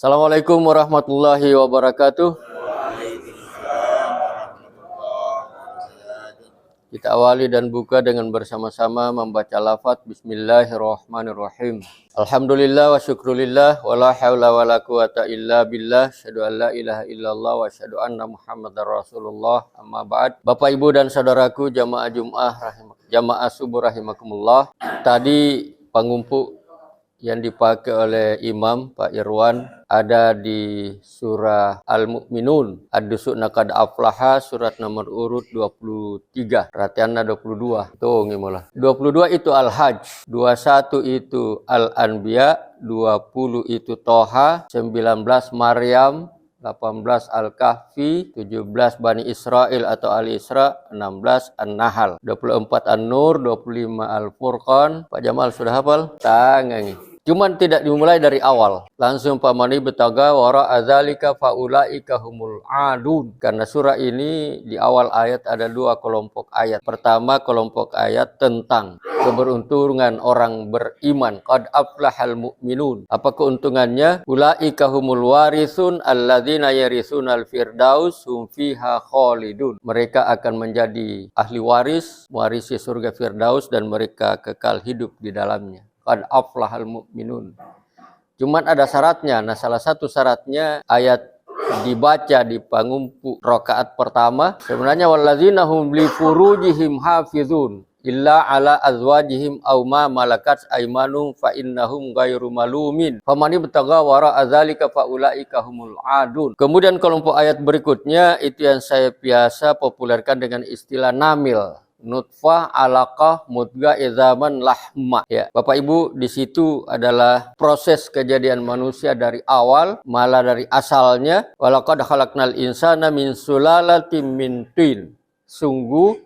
Assalamualaikum warahmatullahi wabarakatuh. Kita awali dan buka dengan bersama-sama membaca lafaz Bismillahirrahmanirrahim. Alhamdulillah wa syukrulillah wa la haula wa la quwata illa billah. Asyhadu an la ilaha illallah wa asyhadu anna Muhammadar Rasulullah. Amma ba'd. Bapak Ibu dan saudaraku jamaah jamaah subuh rahimakumullah. Tadi pengumpul yang dipakai oleh Imam Pak Irwan ada di surah Al-Mu'minun. Ad-Dusuk Naqad Aflaha surat nomor urut 23. Perhatiannya 22. Tuh ngimolah. 22 itu Al-Hajj, 21 itu Al-Anbiya, 20 itu Toha, 19 Maryam, 18 Al-Kahfi, 17 Bani Israel atau Al-Isra, 16 An-Nahl, 24 An-Nur, 25 Al-Furqan. Pak Jamal sudah hafal? Tangan. Cuman tidak dimulai dari awal. Langsung pamani betaga wara adzalika faulaika humul adun. Karena surah ini di awal ayat ada dua kelompok ayat. Pertama kelompok ayat tentang keberuntungan orang beriman. Qad aflahal mu'minun. Apa keuntungannya? Ulaika humul warisun alladzina yarisunal firdaus hum fiha khalidun. Mereka akan menjadi ahli waris, mewarisi surga firdaus dan mereka kekal hidup di dalamnya. Qad aflahal mu'minun. Cuman ada syaratnya. Nah, salah satu syaratnya ayat dibaca di pangumpu rakaat pertama. Sebenarnya walladzina hum li furujihim hafizun illa ala azwajihim aw ma malakat aymanuhum fa innahum ghairu malumin. Famani bataga wara adzalika faulaika humul adun. Kemudian kelompok ayat berikutnya itu yang saya biasa populerkan dengan istilah namil. Nutfah, alaqah, mudghah, idzaman, lahma. Ya, Bapak Ibu, di situ adalah proses kejadian manusia dari awal, malah dari asalnya. Walaqad khalaqnal insana min sulalatin min tin. Sungguh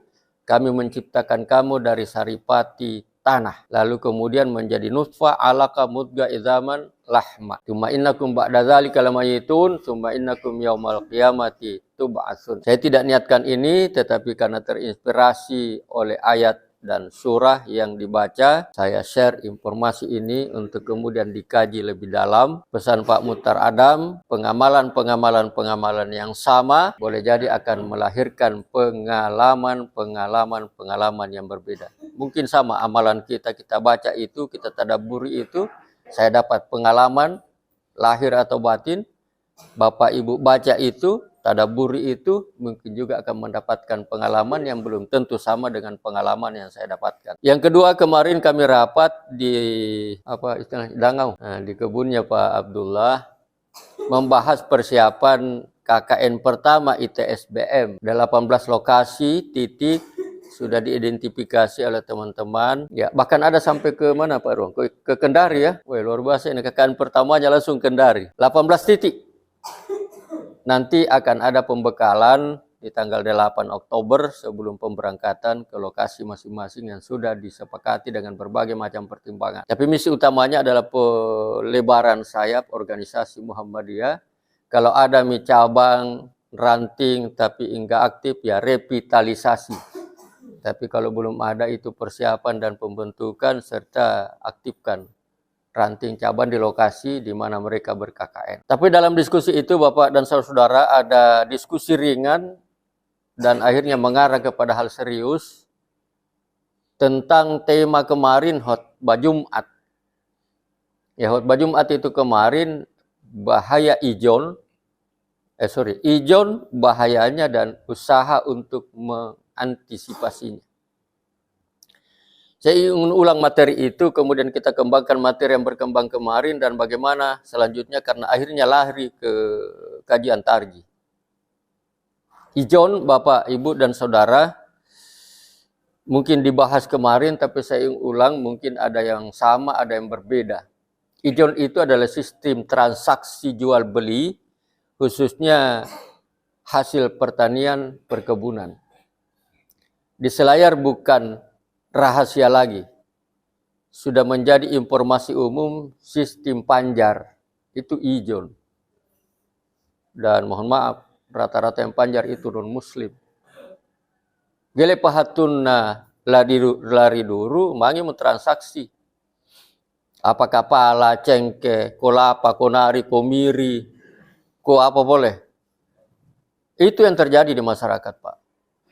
kami menciptakan kamu dari saripati tanah. Lalu kemudian menjadi nutfah, alaqah, mudghah, idzaman, lahma. Tsumma innakum ba'da dzalika lamayitun, tsumma innakum yaumal qiyamati tub'atsun. Saya tidak niatkan ini, tetapi karena terinspirasi oleh ayat dan surah yang dibaca, saya share informasi ini untuk kemudian dikaji lebih dalam. Pesan Pak Muhtar Adam, pengamalan yang sama boleh jadi akan melahirkan pengalaman yang berbeda. Mungkin sama amalan kita baca itu, kita tadabburi itu, saya dapat pengalaman lahir atau batin. Bapak Ibu baca itu, tadabburi itu, mungkin juga akan mendapatkan pengalaman yang belum tentu sama dengan pengalaman yang saya dapatkan. Yang kedua, kemarin kami rapat di Dangau, di kebunnya Pak Abdullah, membahas persiapan KKN pertama ITSBM. Ada 18 lokasi, titik, sudah diidentifikasi oleh teman-teman. Ya, bahkan ada sampai ke mana Pak Ruang? Ke Kendari ya. Wah, luar biasa ini KKN pertamanya langsung Kendari. 18 titik. Nanti akan ada pembekalan di tanggal 8 Oktober sebelum pemberangkatan ke lokasi masing-masing yang sudah disepakati dengan berbagai macam pertimbangan. Tapi misi utamanya adalah pelebaran sayap organisasi Muhammadiyah. Kalau ada cabang, ranting tapi enggak aktif ya revitalisasi. Tapi kalau belum ada itu persiapan dan pembentukan serta aktifkan ranting cabang di lokasi di mana mereka ber-KKN. Tapi dalam diskusi itu Bapak dan saudara ada diskusi ringan dan akhirnya mengarah kepada hal serius tentang tema kemarin khotbah Jumat. Ya, khotbah Jumat itu kemarin bahaya ijon bahayanya dan usaha untuk mengantisipasinya. Saya ingin ulang materi itu, kemudian kita kembangkan materi yang berkembang kemarin dan bagaimana selanjutnya karena akhirnya lari ke kajian tarji. Ijon, Bapak, Ibu, dan Saudara, mungkin dibahas kemarin tapi saya ingin ulang, mungkin ada yang sama, ada yang berbeda. Ijon itu adalah sistem transaksi jual beli, khususnya hasil pertanian perkebunan. Di selayar bukan rahasia lagi. Sudah menjadi informasi umum sistem panjar. Itu ijon. Dan mohon maaf, rata-rata yang panjar itu non-muslim. Gele pahatunna lari duru, mangi mentransaksi. Apakah pala, cengkeh, kolapa, konari, komiri, ko apa boleh? Itu yang terjadi di masyarakat, Pak.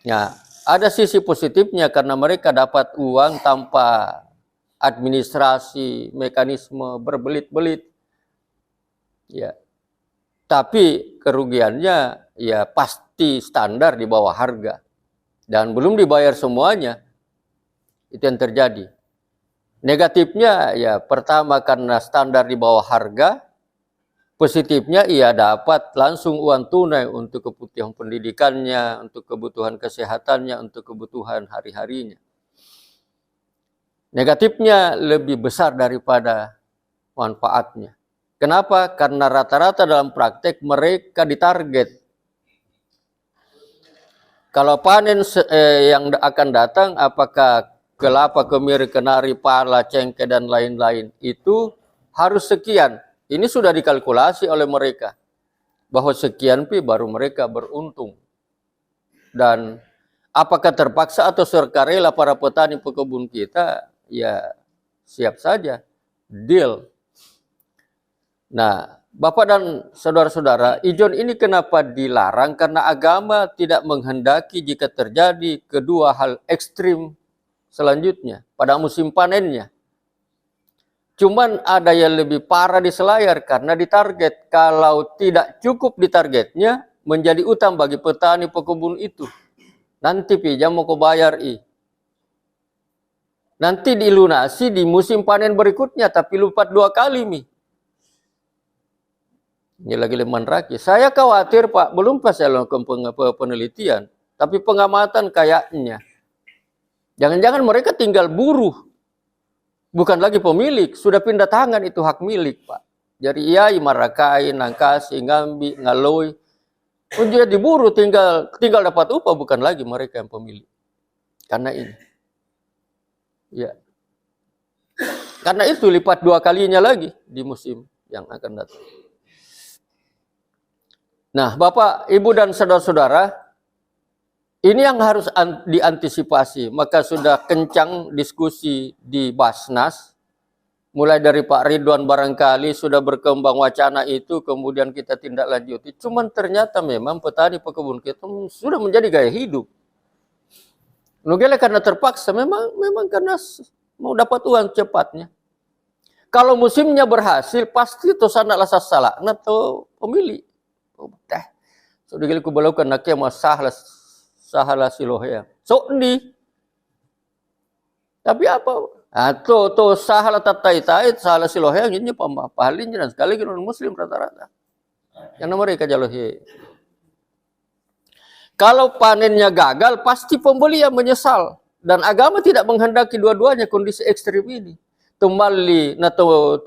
Ya, ada sisi positifnya karena mereka dapat uang tanpa administrasi, mekanisme berbelit-belit. Ya. Tapi kerugiannya ya pasti standar di bawah harga. Dan belum dibayar semuanya. Itu yang terjadi. Negatifnya ya pertama karena standar di bawah harga. Positifnya ia dapat langsung uang tunai untuk kebutuhan pendidikannya, untuk kebutuhan kesehatannya, untuk kebutuhan hari-harinya. Negatifnya lebih besar daripada manfaatnya. Kenapa? Karena rata-rata dalam praktek mereka ditarget. Kalau panen yang akan datang, apakah kelapa, kemiri, kenari, pala, cengkeh, dan lain-lain, itu harus sekian. Ini sudah dikalkulasi oleh mereka. Bahwa sekian pi baru mereka beruntung. Dan apakah terpaksa atau sukarela para petani pekebun kita, ya siap saja. Deal. Nah, Bapak dan saudara-saudara, ijon ini kenapa dilarang? Karena agama tidak menghendaki jika terjadi kedua hal ekstrim selanjutnya pada musim panennya. Cuman ada yang lebih parah di Selayar karena ditarget. Kalau tidak cukup ditargetnya, menjadi utang bagi petani pekebun itu. Nanti pinjam mau kau bayar nanti dilunasi di musim panen berikutnya, tapi lupa 2 kali mi. Ini lagi leman raki. Saya khawatir Pak, belum pas saya lakukan penelitian, tapi pengamatan kayaknya. Jangan-jangan mereka tinggal buruh. Bukan lagi pemilik, sudah pindah tangan itu hak milik Pak. Jadi iya Marakai, Nangkasi, Ngambi, Ngaloi. Pun dia diburu tinggal dapat upah, bukan lagi mereka yang pemilik. Karena ini. Ya. Karena itu lipat 2 kalinya lagi di musim yang akan datang. Nah, Bapak, Ibu, dan saudara-saudara, ini yang harus diantisipasi. Maka sudah kencang diskusi di Basnas, mulai dari Pak Ridwan barangkali sudah berkembang wacana itu, kemudian kita tindak lanjuti. Cuman ternyata memang petani pekebun kita sudah menjadi gaya hidup. Nugele karena terpaksa, memang karena mau dapat uang cepatnya. Kalau musimnya berhasil, pasti itu sana lah salah, atau pemilik. Sudah gila kubalaukan nak yang sahala silohe. So di. Tapi apa? To sahala tatai sahala silohe ini pahalin dan sekali non muslim rata-rata. Yang mereka jalohi. Kalau panennya gagal, pasti pembeli yang menyesal. Dan agama tidak menghendaki dua-duanya kondisi ekstrim ini. Tumbali na to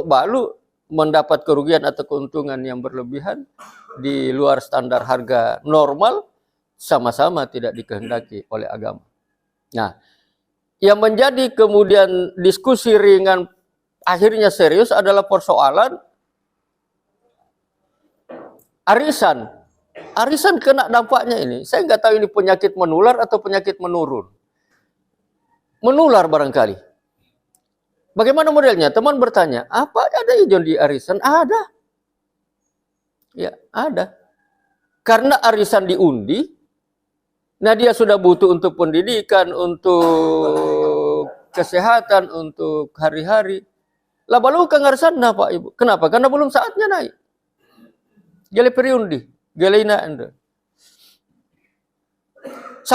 balu mendapat kerugian atau keuntungan yang berlebihan di luar standar harga normal, sama-sama tidak dikehendaki oleh agama. Nah, yang menjadi kemudian diskusi ringan akhirnya serius adalah persoalan arisan. Arisan kena dampaknya ini. Saya nggak tahu ini penyakit menular atau penyakit menurun. Menular barangkali. Bagaimana modelnya? Teman bertanya, apa ada ijon di arisan? Ada. Ya, ada. Karena arisan diundi, nah dia sudah butuh untuk pendidikan, untuk kesehatan, untuk hari-hari. Lah balu kang arisan nah Pak Ibu. Kenapa? Karena belum saatnya naik. Gele periundi, gele ina anda. 5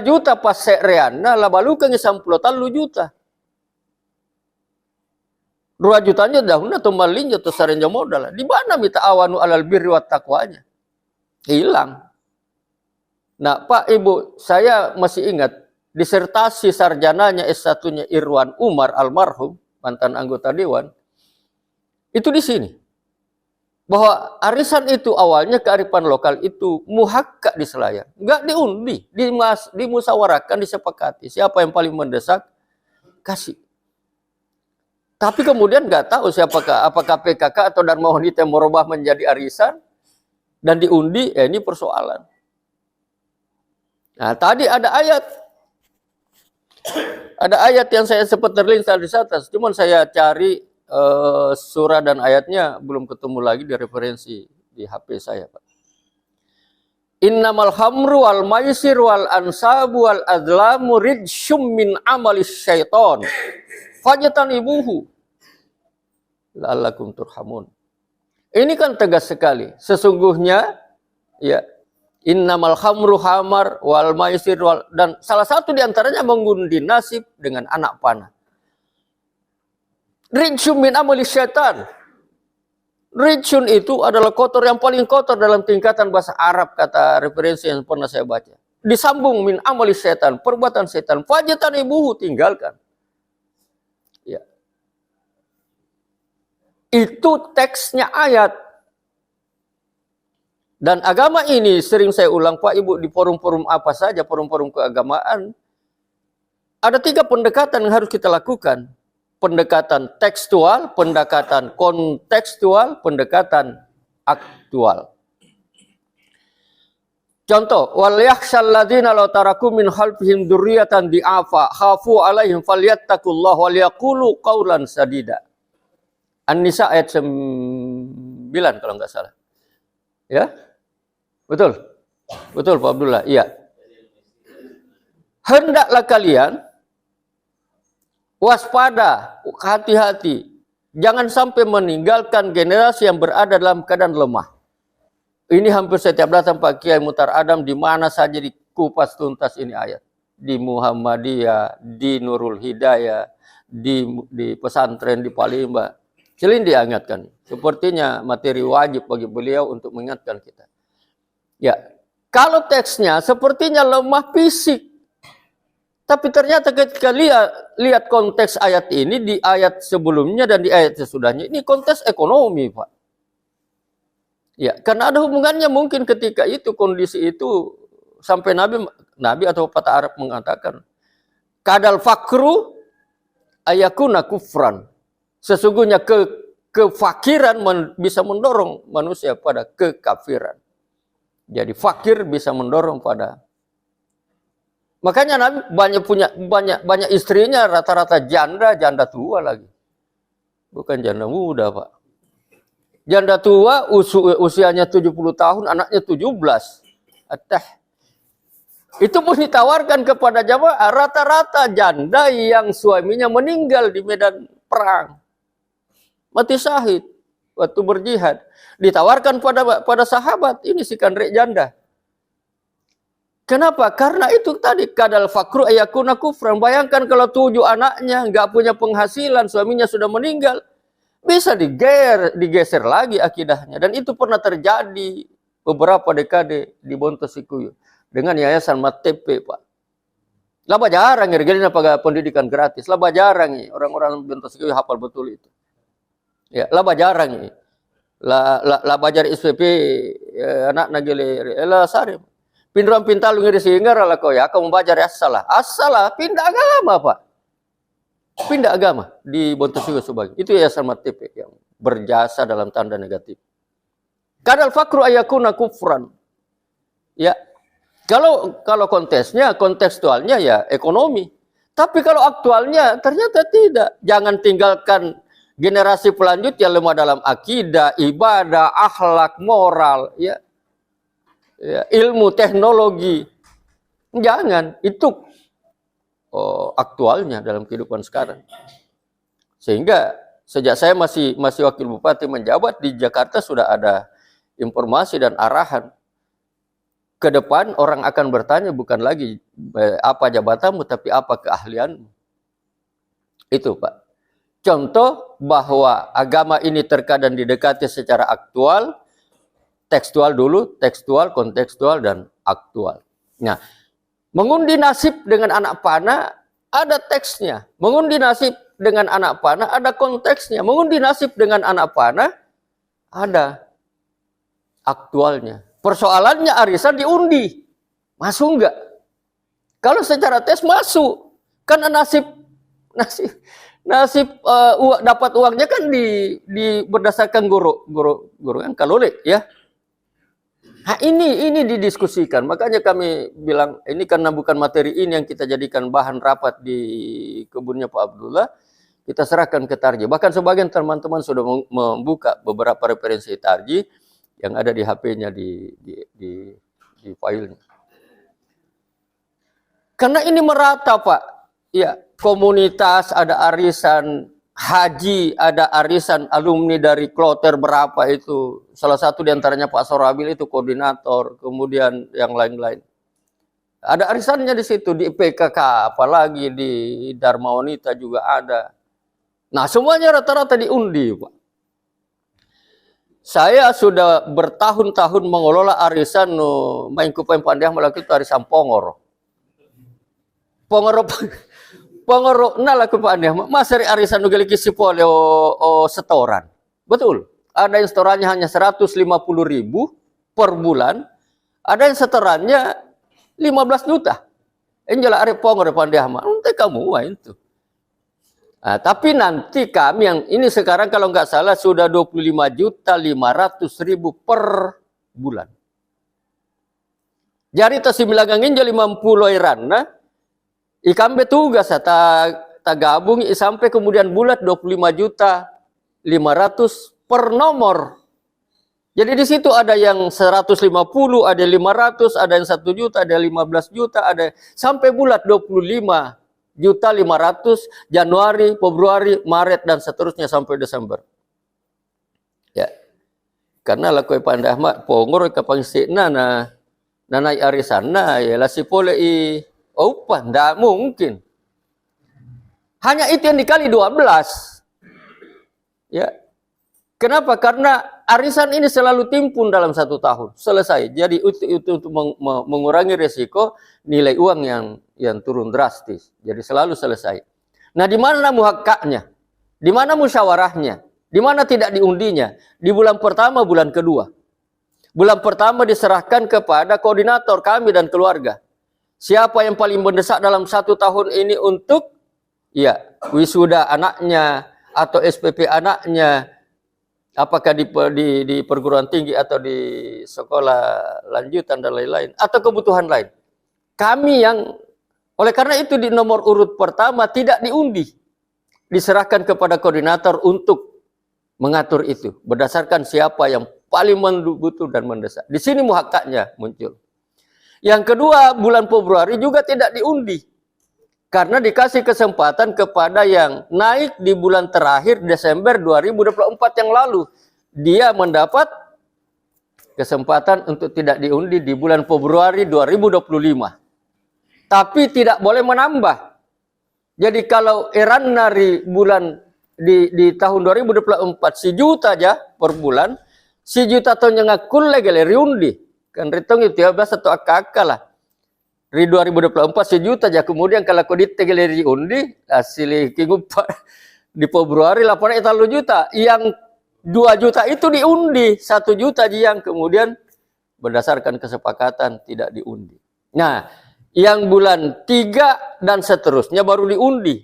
juta pas reana, lah balu kang 30 juta. 2 jutanya dahuna tumalin atau sarenja modal. Di mana minta awanu alal birri wat taqwanya? Hilang. Nah, Pak Ibu, saya masih ingat disertasi sarjananya S1-nya Irwan Umar almarhum, mantan anggota dewan. Itu di sini. Bahwa arisan itu awalnya kearifan lokal itu muhakkak di Selayar. Enggak diundi, dimusyawarahkan, disepakati. Siapa yang paling mendesak, kasih. Tapi kemudian nggak tahu siapakah, apakah PKK atau Dharma Wanita yang merubah menjadi arisan dan diundi, ini persoalan. Nah, tadi ada ayat Ada ayat yang saya sempat terlintas di atas, cuman saya cari surah dan ayatnya belum ketemu lagi di referensi di HP saya, Pak. Innamal khamru wal maisir wal ansabu wal adlamu rijsum min amalis syaiton fajtanibuhu la'allakum turhamun. Ini kan tegas sekali. Sesungguhnya ya, innamal khamru hamar wal maisir wal, dan salah satu di antaranya mengundi nasib dengan anak panah. Rijsum min amalis syaitan. Rijsun itu adalah kotor yang paling kotor dalam tingkatan bahasa Arab, kata referensi yang pernah saya baca. Disambung min amalis setan, perbuatan setan. Fajtanibuhu, tinggalkan. Ya. Itu teksnya ayat. Dan agama ini sering saya ulang, Pak Ibu, di forum-forum apa saja, forum-forum keagamaan. Ada 3 pendekatan yang harus kita lakukan. Pendekatan tekstual, pendekatan kontekstual, pendekatan aktual. Contoh, wal yakhshal ladzina law taraku min khalfihim dzurriyyatan di'afa khafu 'alaihim falyattaqullaha wal yaqulu qawlan sadida. An-Nisa ayat 9 kalau enggak salah. Ya? Betul. Betul Pak Abdullah. Iya. Hendaklah kalian waspada, hati-hati. Jangan sampai meninggalkan generasi yang berada dalam keadaan lemah. Ini hampir setiap datang Pak Kiai Mutar Adam, di mana saja dikupas tuntas ini ayat. Di Muhammadiyah, di Nurul Hidayah, di pesantren di Palimba. Sering diingatkan. Sepertinya materi wajib bagi beliau untuk mengingatkan kita. Ya, kalau teksnya sepertinya lemah fisik. Tapi ternyata ketika lihat konteks ayat ini, di ayat sebelumnya dan di ayat sesudahnya, ini konteks ekonomi, Pak. Ya, karena ada hubungannya mungkin ketika itu, kondisi itu, sampai Nabi atau patah Arab mengatakan, kadal fakru ayakuna kufran. Sesungguhnya kefakiran bisa mendorong manusia pada kekafiran. Jadi fakir bisa mendorong pada. Makanya Nabi banyak istrinya, rata-rata janda tua lagi. Bukan janda muda, Pak. Janda tua usianya 70 tahun, anaknya 17. Itu pun ditawarkan kepada jamaah, rata-rata janda yang suaminya meninggal di medan perang. Mati syahid waktu berjihad. Ditawarkan pada sahabat, ini si kandrek janda. Kenapa? Karena itu tadi, kadal fakru ayakuna kufran. Bayangkan kalau 7 anaknya nggak punya penghasilan, suaminya sudah meninggal, bisa digeser lagi akidahnya. Dan itu pernah terjadi beberapa dekade di Bontosikuyu dengan Yayasan Matepe, Pak. Laba jarang ya, pakai pendidikan gratis. Laba jarang ya, orang-orang Bontosikuyu hafal betul itu. Ya, laba jarang ya. Laba jar SPP anak nagele sarim. Pinduan pintalu ngiri sehingga rala kau ya, kamu baca assalah. Assalah, pindah agama, Pak. Pindah agama di Bontosikuyu sebagai. Itu ya sama TP yang berjasa dalam tanda negatif. Kadal fakru ayakuna kufran. Ya. Kalau kontekstualnya ya ekonomi. Tapi kalau aktualnya ternyata tidak. Jangan tinggalkan generasi pelanjut yang lemah dalam akidah, ibadah, akhlak, moral, ya. Ya, ilmu, teknologi, jangan, itu aktualnya dalam kehidupan sekarang. Sehingga sejak saya masih wakil bupati menjabat di Jakarta sudah ada informasi dan arahan. Ke depan orang akan bertanya bukan lagi apa jabatanmu, tapi apa keahlianmu. Itu Pak. Contoh bahwa agama ini terkadang didekati secara aktual, tekstual dulu, tekstual, kontekstual, dan aktual. Nah, mengundi nasib dengan anak panah ada teksnya. Mengundi nasib dengan anak panah ada konteksnya. Mengundi nasib dengan anak panah ada aktualnya. Persoalannya arisan diundi. Masuk enggak? Kalau secara tes masuk. Karena nasib dapat uangnya kan berdasarkan guru kan kalori ya. Nah, ini didiskusikan. Makanya kami bilang ini karena bukan materi ini yang kita jadikan bahan rapat di kebunnya Pak Abdullah, kita serahkan ke Tarji. Bahkan sebagian teman-teman sudah membuka beberapa referensi Tarji yang ada di HP-nya di filenya. Karena ini merata, Pak. Ya, komunitas, ada arisan haji, ada arisan alumni dari kloter berapa itu. Salah satu diantaranya Pak Sorabil itu koordinator, kemudian yang lain-lain. Ada arisannya di situ, di PKK, apalagi di Dharma Wanita juga ada. Nah, semuanya rata-rata diundi, Pak. Saya sudah bertahun-tahun mengelola arisan main kupeng pandiah melakukan arisan Pongoro. Pongoro nalaku Pak Aneh, masari arisan nugeliki sipole setoran. Betul. Ada yang setorannya hanya 150.000 per bulan, ada yang setorannya 15 juta. Enjala arep pongoro Pandai mah. Ente kamu itu. Nah, tapi nanti kami yang ini sekarang kalau nggak salah sudah 25.500.000 per bulan. Jadi tasimilangangin jadi 50 irana. Ikan betugas tak gabung sampai kemudian bulat 25.500.000 per nomor. Jadi di situ ada yang 150, ada 500, ada yang 1 juta, ada 15 juta, ada sampai bulat 25.500.000 Januari, Februari, Maret dan seterusnya sampai Desember. Ya. Karena laku Pandai Ahmad pongor kapang sikna na naik arisana ya la sipole upah, tidak mungkin. Hanya itu yang dikali 12. Ya. Kenapa? Karena arisan ini selalu timpun dalam 1 tahun. Selesai. Jadi itu untuk mengurangi resiko nilai uang yang turun drastis. Jadi selalu selesai. Nah, di mana muhakkaknya? Di mana musyawarahnya? Di mana tidak diundinya? Di bulan pertama, bulan kedua. Bulan pertama diserahkan kepada koordinator kami dan keluarga. Siapa yang paling mendesak dalam 1 tahun ini untuk wisuda anaknya atau SPP anaknya, apakah di perguruan tinggi atau di sekolah lanjutan dan lain-lain, atau kebutuhan lain. Kami yang, oleh karena itu di nomor urut pertama tidak diundi, diserahkan kepada koordinator untuk mengatur itu, berdasarkan siapa yang paling membutuhkan dan mendesak. Di sini muhakkaknya muncul. Yang kedua, bulan Februari juga tidak diundi. Karena dikasih kesempatan kepada yang naik di bulan terakhir Desember 2024 yang lalu. Dia mendapat kesempatan untuk tidak diundi di bulan Februari 2025. Tapi tidak boleh menambah. Jadi kalau eran dari bulan di tahun 2024 1 juta aja per bulan, 1 juta tahun yang ngakul lagi riundi. Kan ritong itu ya biasa atau akak lah. Di 2024 1 juta aja. Kemudian kalau kau ditegeleri undi, hasil kingupa di Februari laporan itu 1 juta. Yang 2 juta itu diundi, 1 juta aja yang kemudian berdasarkan kesepakatan tidak diundi. Nah, yang bulan 3 dan seterusnya baru diundi.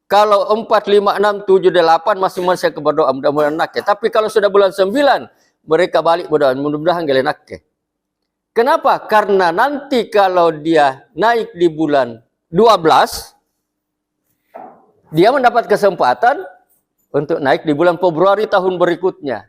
Kalau 4, 5, 6, 7, 8 masing-masing saya berdoa mudah-mudahan nak ya. Tapi kalau sudah bulan 9 mereka balik mudah-mudahan gelenak ke. Kenapa? Karena nanti kalau dia naik di bulan 12, dia mendapat kesempatan untuk naik di bulan Februari tahun berikutnya.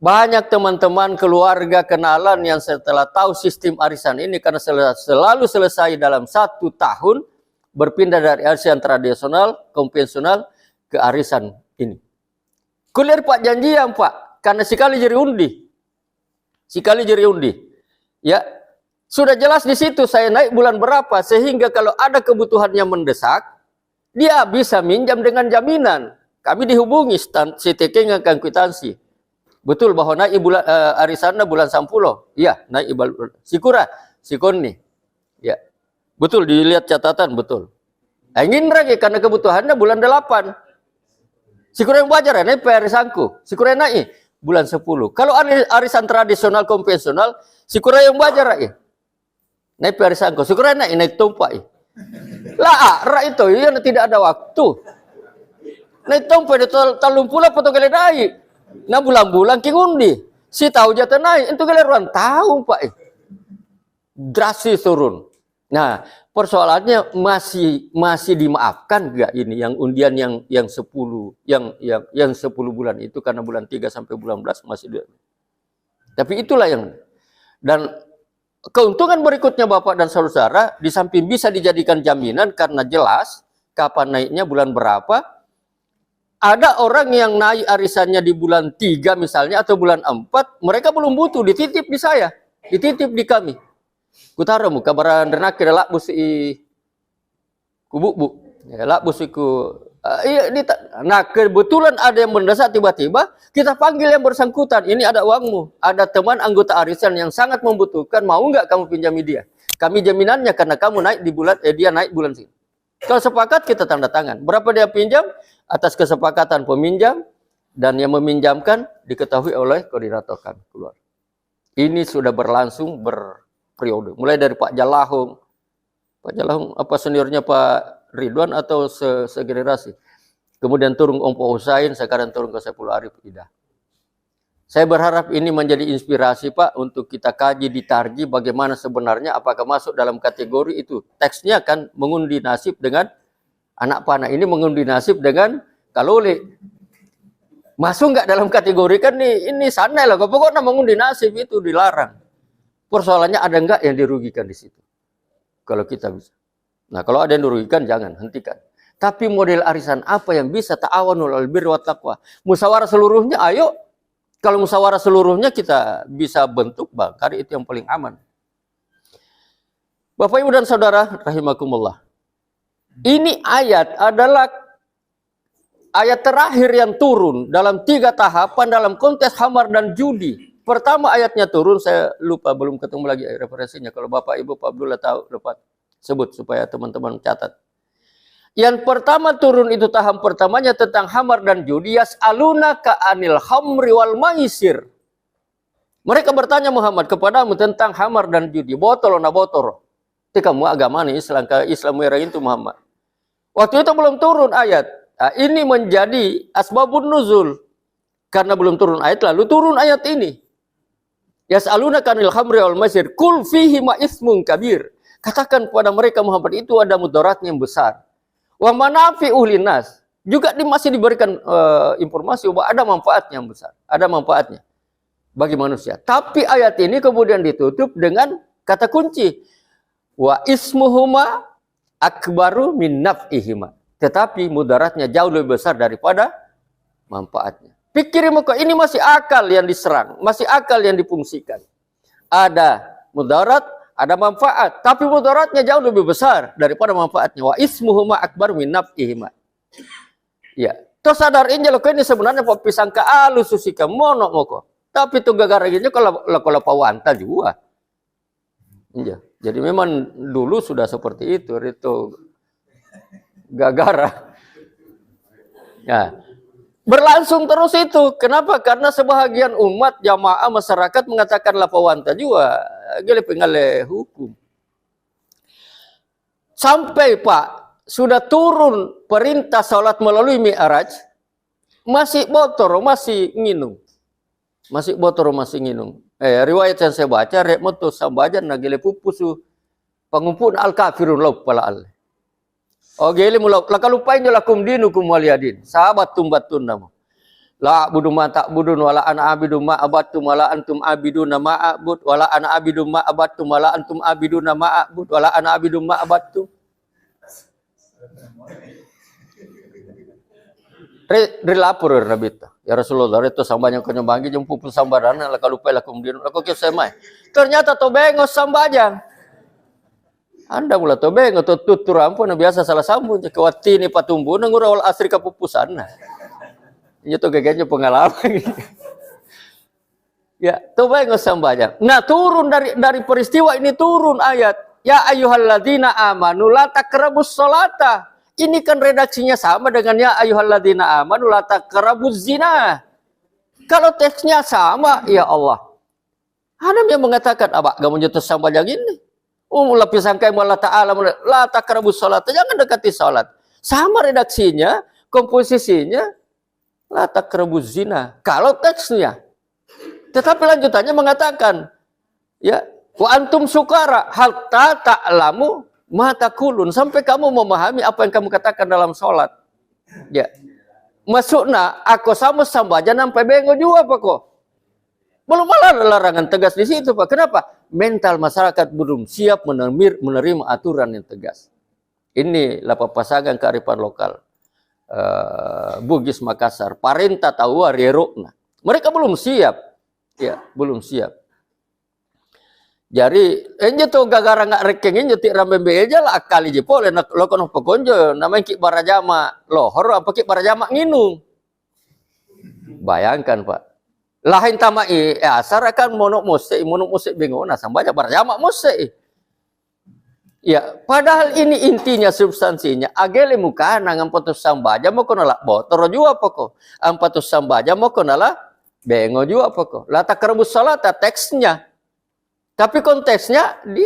Banyak teman-teman, keluarga, kenalan yang setelah tahu sistem arisan ini, karena selalu selesai dalam 1 tahun, berpindah dari arisan tradisional, konvensional, ke arisan ini. Kuliah Pak janjian Pak. Karena sekali jadi undi. Sekali jadi undi. Ya. Sudah jelas di situ saya naik bulan berapa. Sehingga kalau ada kebutuhan yang mendesak, dia bisa minjam dengan jaminan. Kami dihubungi CTK dengan kwitansi. Betul bahwa naik bulan arisana bulan 10. Iya, naik bulan Sikura, Sikoni. Ya. Betul dilihat catatan betul. Ingin lagi karena kebutuhannya bulan 8. Sikura yang wajar naik arisanku. Sikura naik bulan 10. Kalau arisan tradisional konvensional, sikura yang wajar naik arisanku. Sikura naik tumpak. Lah, itu ya tidak ada waktu. Naik tumpak itu talung pula potong naik. Nah bulan-bulan kingundi. Si tahu jatuh naik, itu kalian tahu Pak. Drastis turun. Nah, persoalannya masih dimaafkan enggak ini yang undian yang 10 yang 10 bulan itu karena bulan 3 sampai bulan 11 masih dia. Tapi itulah yang dan keuntungan berikutnya Bapak dan saudara di samping bisa dijadikan jaminan karena jelas kapan naiknya bulan berapa. Ada orang yang naik arisannya di bulan 3 misalnya atau bulan 4, mereka belum butuh, dititip di saya, dititip di kami. Kutara mu kabaran renak kira lak busi kubu ya lak busiku iya nah kebetulan ada yang mendesak tiba-tiba kita panggil yang bersangkutan, ini ada uangmu, ada teman anggota arisan yang sangat membutuhkan, mau nggak kamu pinjami dia, kami jaminannya karena kamu naik di bulan dia naik bulan sini. Kalau sepakat kita tanda tangan, berapa dia pinjam atas kesepakatan peminjam dan yang meminjamkan diketahui oleh koordinator kami keluar. Ini sudah berlangsung periode, mulai dari Pak Jalahung apa seniornya Pak Ridwan atau segenerasi, kemudian turun Om Po Husain, sekarang turun ke Saiful Arif Ida. Saya berharap ini menjadi inspirasi Pak untuk kita kaji ditarji bagaimana sebenarnya apakah masuk dalam kategori itu. Teksnya kan mengundi nasib dengan anak panah, ini mengundi nasib dengan kalole. Masuk nggak dalam kategori kan ini sanai lah, pokoknya mengundi nasib itu dilarang. Persoalannya ada enggak yang dirugikan di situ? Kalau kita bisa. Nah, kalau ada yang dirugikan jangan, hentikan. Tapi model arisan apa yang bisa ta'awanul 'alal birri wat taqwa? Musyawarah seluruhnya, ayo. Kalau musyawarah seluruhnya kita bisa bentuk bakar, itu yang paling aman. Bapak Ibu dan Saudara rahimakumullah. Ini ayat adalah ayat terakhir yang turun dalam 3 tahapan dalam konteks khamar dan judi. Pertama ayatnya turun, saya lupa, belum ketemu lagi referensinya. Kalau Bapak Ibu Pak Abdullah tahu, dapat sebut supaya teman-teman catat. Yang pertama turun itu tahap pertamanya tentang khamar dan judi. Yas'alunaka anil khamri wal maisir. Mereka bertanya Muhammad kepadamu tentang khamar dan judi. Botol na botol. Itu kamu agama nih Islam merah itu Muhammad. Waktu itu belum turun ayat. Nah, ini menjadi asbabun nuzul. Karena belum turun ayat, lalu turun ayat ini. Yas'alunaka 'anil khamri wal maisir qul fihi ma ismun kabir. Katakan kepada mereka Muhammad itu ada mudaratnya yang besar. Wa manafi'u linnas. Juga masih diberikan informasi bahwa ada manfaatnya yang besar, ada manfaatnya bagi manusia. Tapi ayat ini kemudian ditutup dengan kata kunci wa ismuhuma akbaru min naf'ihima. Tetapi mudaratnya jauh lebih besar daripada manfaatnya. Pikirin muka, ini masih akal yang diserang, masih akal yang difungsikan. Ada mudarat, ada manfaat, tapi mudaratnya jauh lebih besar daripada manfaatnya. Wa ismuhuma akbar min naf'ihima. Ya, to sadar inja lo ini sebenarnya pisang ke alus susika monok moko. Tapi tuh gara-gara gitu kalau pawanta juga. Iya. Jadi memang dulu sudah seperti itu gagara. Ya. Berlangsung terus itu. Kenapa? Karena sebahagian umat, jamaah, masyarakat mengatakan lapawanta juga. Gile pengalih hukum. Sampai Pak, sudah turun perintah salat melalui Mi'raj, masih botol, masih nginum. Masih botol, masih nginum. Riwayat yang saya baca, rek motos sambajan nagile pupusu pengumpul al-kafirun lauk pala al. Oh gele mula lakalupain jo lakum dinukum waliyadin. Sahabat tumbatun namu. La budu ma tak budun wala ana abidu ma abattum wala antum abiduna ma abud wala ana abidu ma abattum wala antum abiduna ma abud wala ana abidu ma abattum. Relapor Nabi itu. Ya Rasulullah itu sambanya konyombangi jeung pupul sambarana lakalupai lakum dinun. Aku kisah mai. Ternyata to bengos sambajang. Anda mula tobe ngotot tutur ampun biasa salah sambung ke wati ni patumbu nang urawal asri kapupusan nah. Ini tuh gaganya pengalaman. Ya, tobe ngosambajang. Nah, turun dari peristiwa ini turun ayat ya ayyuhalladzina amanu la taqrabus sholata. Ini kan redaksinya sama dengan ya ayyuhalladzina amanu la taqrabuz zina. Kalau teksnya sama, ya Allah. Ada yang mengatakan, "Abak, kamu nyetus sambajang ini?" Lebih sangkai Allah Ta'ala la taqrabus sholat, jangan dekati sholat. Sama redaksinya, komposisinya la taqrabuz zina. Kalau teksnya Tetapi lanjutannya mengatakan, ya, wa antum sukara hatta ta'lamu ma taqulun, sampai kamu memahami apa yang kamu katakan dalam sholat. Ya. Masukna aku sama sambaja sampai bengo juga Pak kok. Belum ada larangan tegas di situ Pak. Kenapa? Mental masyarakat belum siap menerima aturan yang tegas. Ini lapak pasangan kearifan lokal. Bugis Makassar, Parenta tahu Rierokna. Mereka belum siap. Ya, belum siap. Jadi, enje to gagara nggak rekeng enje ti rambe beja lah akali je pole nak lokon pekonjo namanya ki barajama lohor apa ki barajama nginung. Bayangkan Pak. Lain tamai asar akan monok musik bengona sambaja barajama musik. Ya, padahal ini intinya substansinya. Agele muka nangan potus sambaja mau konala botoro jua poko. Ampatus sambaja mau konala bengo jua poko. Lata kerebus salat teksnya. Tapi konteksnya di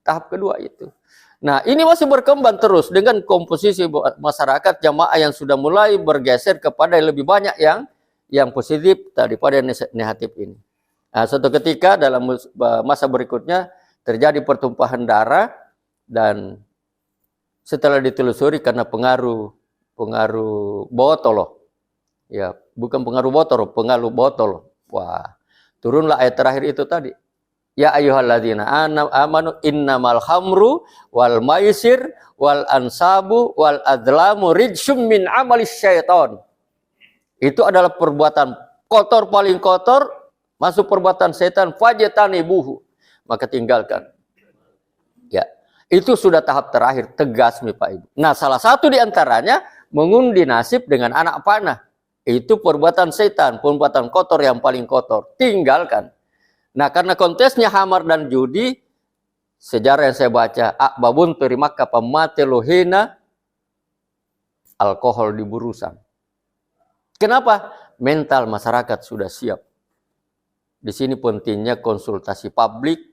tahap kedua itu. Nah, ini masih berkembang terus dengan komposisi masyarakat jamaah yang sudah mulai bergeser kepada yang lebih banyak yang positif daripada yang negatif ini. Nah, suatu ketika dalam masa berikutnya terjadi pertumpahan darah dan setelah ditelusuri karena pengaruh botol. Ya, bukan pengaruh botol. Wah, turunlah ayat terakhir itu tadi. Ya ayyuhalladzina amanu innamal khamru wal maisir wal ansabu wal adlamu rijsum min amalis syaiton. Itu adalah perbuatan kotor, paling kotor, masuk perbuatan setan, fajtanibuhu. Maka tinggalkan. Ya, itu sudah tahap terakhir, tegas nih Pak Ibu. Nah, salah satu di antaranya mengundi nasib dengan anak panah. Itu perbuatan setan, perbuatan kotor yang paling kotor. Tinggalkan. Nah, karena kontesnya hamar dan judi, sejarah yang saya baca, babun terima kapamate lohena, alkohol di burusan. Kenapa? Mental masyarakat sudah siap. Di sini pentingnya konsultasi publik,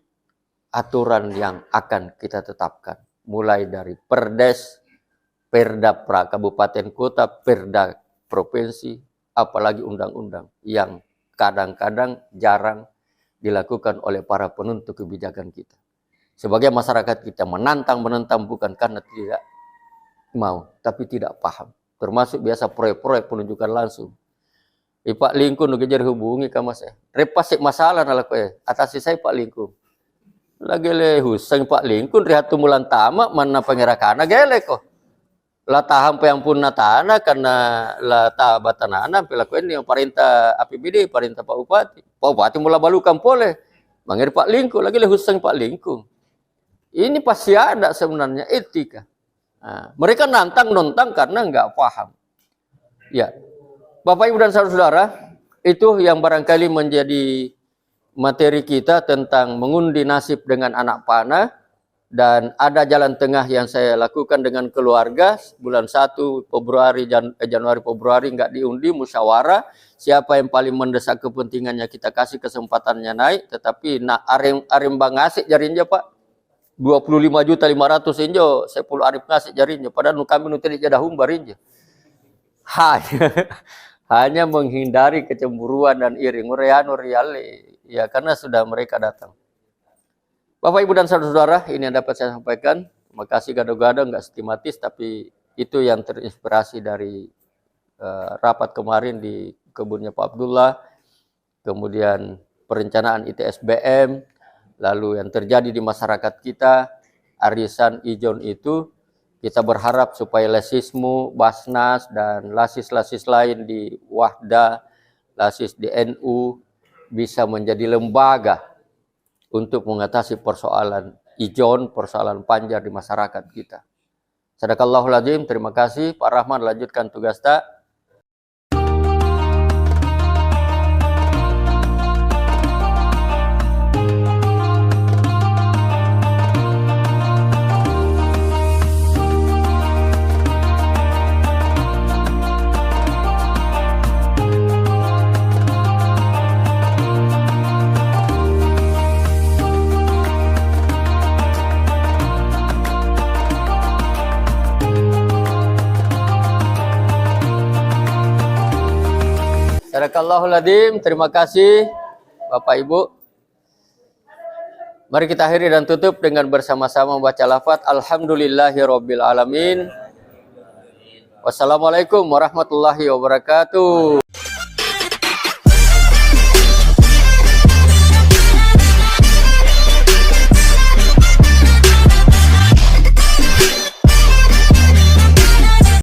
aturan yang akan kita tetapkan. Mulai dari Perdes, Perda pra kabupaten kota, Perda provinsi, apalagi undang-undang yang kadang-kadang jarang dilakukan oleh para penuntut kebijakan kita. Sebagai masyarakat kita menantang bukan karena tidak mau, tapi tidak paham. Termasuk biasa proyek-proyek penunjukan langsung. Pak Lingkun ngejar hubungi ke mas. Repasik masalah nala koe. Atasi saya Pak Lingkun. Lagi le huseng Pak Lingkun rehat tumulan tama mana pangerakana gele kok. La taham peampun natana karena la tabatanana pelakuan yang perintah APBD, perintah Pak Bupati. Pak Bupati mula balukan pole. Mangir Pak Lingkun lagi le huseng Pak Lingkun. Ini pasti ada sebenarnya etika. Nah, mereka nontang karena nggak paham. Ya, Bapak Ibu dan saudara-saudara, itu yang barangkali menjadi materi kita tentang mengundi nasib dengan anak panah. Dan ada jalan tengah yang saya lakukan dengan keluarga. Bulan 1 Januari Februari nggak diundi, musyawarah. Siapa yang paling mendesak kepentingannya kita kasih kesempatannya naik. Tetapi nak arim bang ngasih jarinya Pak. 25 juta 500 injo, 10 arif ngasih jarinya. Padahal kami nuti jadah humbar injo. Hanya menghindari kecemburuan dan iri. Ngureanu riale. Ya karena sudah mereka datang. Bapak Ibu dan saudara-saudara, ini yang dapat saya sampaikan. Terima kasih gado-gado, nggak sistematis, tapi itu yang terinspirasi dari rapat kemarin di kebunnya Pak Abdullah, kemudian perencanaan ITSBM, lalu yang terjadi di masyarakat kita, arisan ijon itu, kita berharap supaya Lesismu, Basnas, dan lasis-lasis lain di Wahda, lasis di NU, bisa menjadi lembaga untuk mengatasi persoalan ijon, persoalan panjar di masyarakat kita. Sadaqallahul azim, terima kasih. Pak Rahman lanjutkan tugas tak. Sadaqallahul azim, terima kasih Bapak Ibu. Mari kita akhiri dan tutup dengan bersama-sama membaca lafaz Alhamdulillahirabbil alamin. Wassalamualaikum warahmatullahi wabarakatuh.